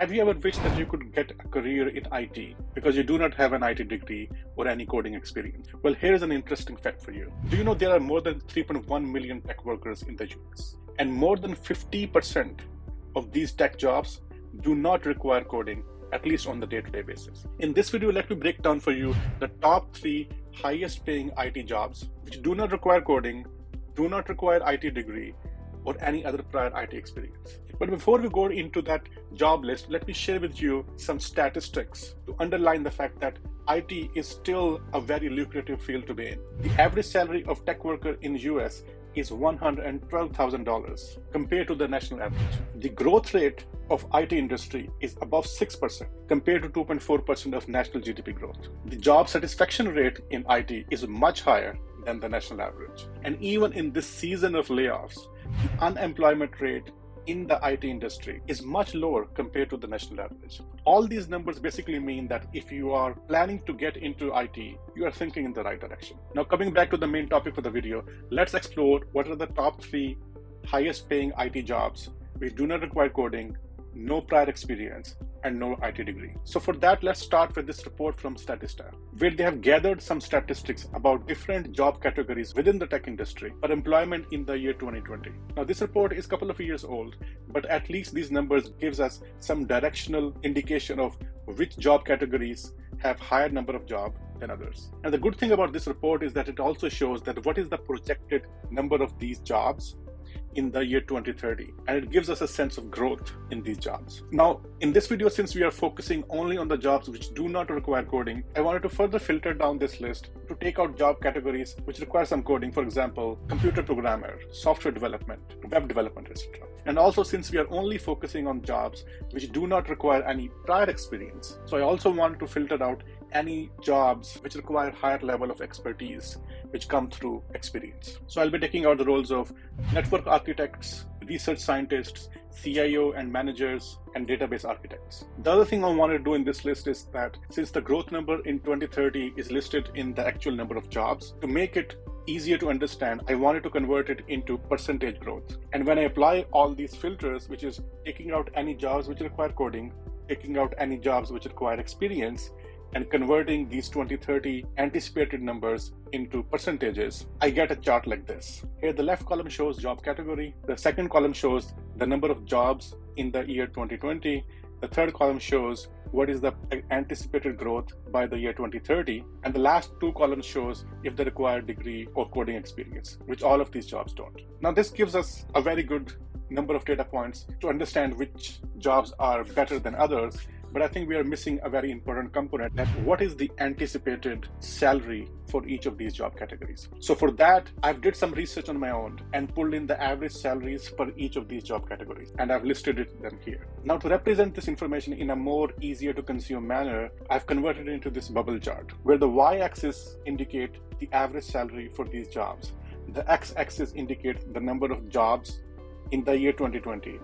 Have you ever wished that you could get a career in IT because you do not have an IT degree or any coding experience? Well, here is an interesting fact for you. Do you know there are more than 3.1 million tech workers in the US? And more than 50% of these tech jobs do not require coding, at least on the day-to-day basis. In this video, let me break down for you the top 3 highest paying IT jobs which do not require coding, do not require IT degree, or any other prior IT experience. But before we go into that job list, let me share with you some statistics to underline the fact that IT is still a very lucrative field to be in. The average salary of tech worker in US is $112,000 compared to the national average. The growth rate of IT industry is above 6% compared to 2.4% of national GDP growth. The job satisfaction rate in IT is much higher than the national average. And even in this season of layoffs, the unemployment rate in the IT industry is much lower compared to the national average. All these numbers basically mean that if you are planning to get into IT, you are thinking in the right direction. Now, coming back to the main topic for the video, let's explore what are the top 3 highest paying IT jobs which do not require coding, no prior experience, and no IT degree. So for that, let's start with this report from Statista, where they have gathered some statistics about different job categories within the tech industry for employment in the year 2020. Now, this report is a couple of years old, but at least these numbers gives us some directional indication of which job categories have higher number of jobs than others. And the good thing about this report is that it also shows that what is the projected number of these jobs in the year 2030, and it gives us a sense of growth in these jobs. Now, in this video, since we are focusing only on the jobs which do not require coding, I wanted to further filter down this list to take out job categories which require some coding, for example, computer programmer, software development, web development, etc. And also, since we are only focusing on jobs which do not require any prior experience, so I also wanted to filter out any jobs which require higher level of expertise which come through experience. So I'll be taking out the roles of network architects, research scientists, CIO and managers, and database architects. The other thing I want to do in this list is that since the growth number in 2030 is listed in the actual number of jobs, to make it easier to understand, I wanted to convert it into percentage growth. And when I apply all these filters, which is taking out any jobs which require coding, taking out any jobs which require experience, and converting these 2030 anticipated numbers into percentages, I get a chart like this. Here, the left column shows job category. The second column shows the number of jobs in the year 2020. The third column shows what is the anticipated growth by the year 2030. And the last 2 columns shows if they require degree or coding experience, which all of these jobs don't. Now, this gives us a very good number of data points to understand which jobs are better than others. But I think we are missing a very important component, that what is the anticipated salary for each of these job categories. So for that, I've did some research on my own and pulled in the average salaries for each of these job categories, and I've listed them here. Now, to represent this information in a more easier to consume manner, I've converted it into this bubble chart, where the y-axis indicate the average salary for these jobs. The x-axis indicates the number of jobs in the year 2020.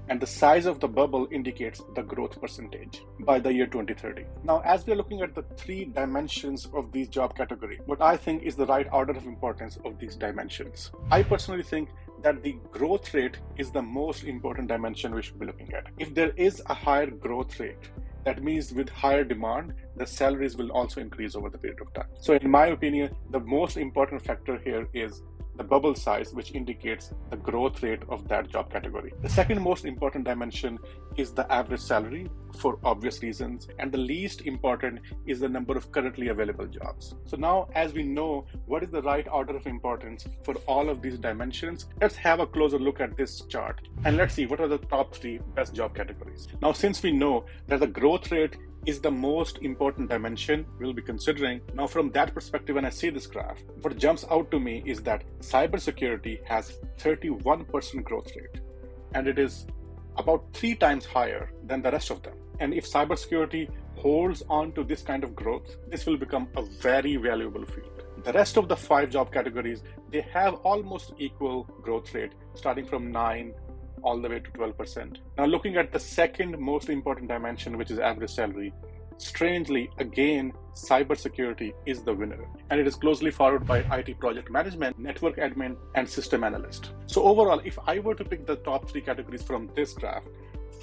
And the size of the bubble indicates the growth percentage by the year 2030. Now, as we are looking at the 3 dimensions of these job category, what I think is the right order of importance of these dimensions. I personally think that the growth rate is the most important dimension we should be looking at. If there is a higher growth rate, that means with higher demand, the salaries will also increase over the period of time. So in my opinion, the most important factor here is the bubble size, which indicates the growth rate of that job category. The second most important dimension is the average salary, for obvious reasons, and the least important is the number of currently available jobs. So now, as we know what is the right order of importance for all of these dimensions, let's have a closer look at this chart and let's see what are the top 3 best job categories. Now, since we know that the growth rate is the most important dimension we'll be considering. Now, from that perspective, when I see this graph, what jumps out to me is that cybersecurity has 31% growth rate, and it is about 3 times higher than the rest of them. And if cybersecurity holds on to this kind of growth, this will become a very valuable field. The rest of the 5 job categories, they have almost equal growth rate, starting from 9 all the way to 12%. Now, looking at the second most important dimension, which is average salary, strangely, again, cybersecurity is the winner, and it is closely followed by IT project management, network admin, and system analyst. So overall, if I were to pick the top 3 categories from this graph,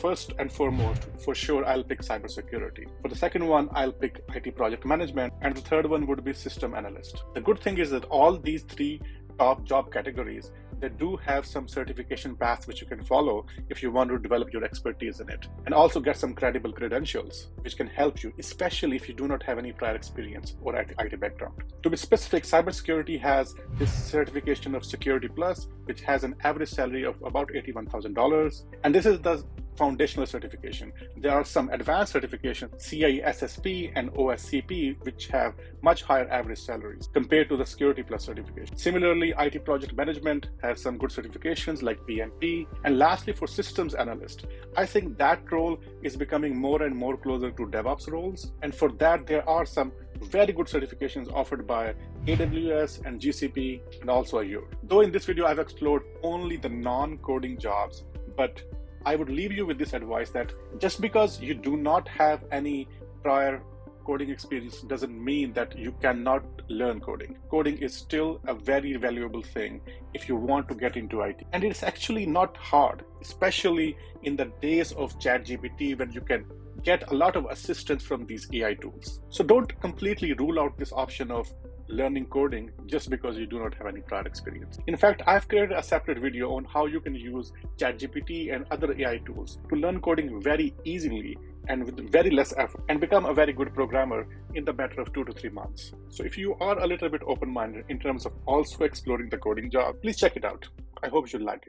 first and foremost, for sure, I'll pick cybersecurity. For the second one, I'll pick IT project management. And the third one would be system analyst. The good thing is that all these three top job categories, they do have some certification paths which you can follow if you want to develop your expertise in it, and also get some credible credentials which can help you, especially if you do not have any prior experience or IT background. To be specific, cybersecurity has this certification of Security Plus, which has an average salary of about $81,000, and this is the foundational certification. There are some advanced certifications, CISSP and OSCP, which have much higher average salaries compared to the Security Plus certification. Similarly, IT project management has some good certifications like PMP. And lastly, for systems analyst, I think that role is becoming more and more closer to DevOps roles. And for that, there are some very good certifications offered by AWS and GCP and also Azure. Though in this video, I've explored only the non-coding jobs, but I would leave you with this advice that just because you do not have any prior coding experience doesn't mean that you cannot learn coding. Coding is still a very valuable thing if you want to get into IT. And it's actually not hard, especially in the days of ChatGPT when you can get a lot of assistance from these AI tools. So don't completely rule out this option of learning coding just because you do not have any prior experience. In fact, I've created a separate video on how you can use ChatGPT and other AI tools to learn coding very easily and with very less effort and become a very good programmer in the matter of 2 to 3 months. So if you are a little bit open-minded in terms of also exploring the coding job, please check it out. I hope you'll like it.